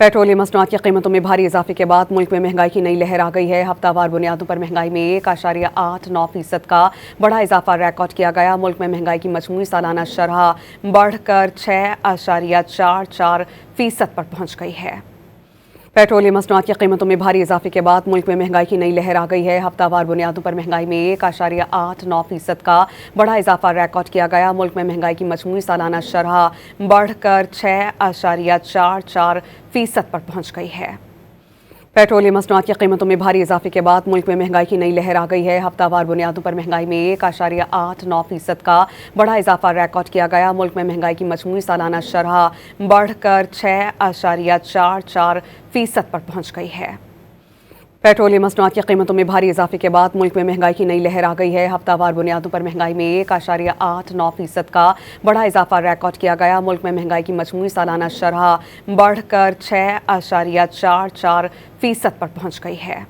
Petroleum मसनूआत की कीमतों में भारी इजाफे के बाद मुल्क में महंगाई की नई लहर आ गई है। हफ्तावार बुनियादों पर महंगाई में 1.89% का बड़ा इजाफा रिकॉर्ड किया गया। मुल्क में महंगाई की मजमूई सालाना शरह बढ़कर 6.44% पर पहुंच गई है। पेट्रोलियम मसनूआत की कीमतों में भारी इजाफे के बाद मुल्क में महंगाई की नई लहर आ गई है। हफ्तावार बुनियादों पर महंगाई में 1.89% का बड़ा इजाफा रिकॉर्ड किया गया। मुल्क में महंगाई की मजमूई सालाना शरह बढ़कर 6.44% पर पहुंच गई है। पेट्रोलियम मसनूआत की कीमतों में भारी इजाफे के बाद मुल्क में महंगाई की नई लहर आ गई है। हफ्तावार बुनियादों पर महंगाई में 1.89% का बड़ा इजाफा रिकॉर्ड किया गया। मुल्क में महंगाई की मजमूई सालाना शरह बढ़कर 6.44% पर पहुंच गई है। पेट्रोलियम मसनूआत की कीमतों में भारी इजाफे के बाद मुल्क में महंगाई की नई लहर आ गई है। हफ्तावार बुनियादों पर महंगाई में 1.89% का बड़ा इजाफा रिकॉर्ड किया गया। मुल्क में महंगाई की मजमूई सालाना शरह बढ़कर 6.44% पर पहुंच गई है।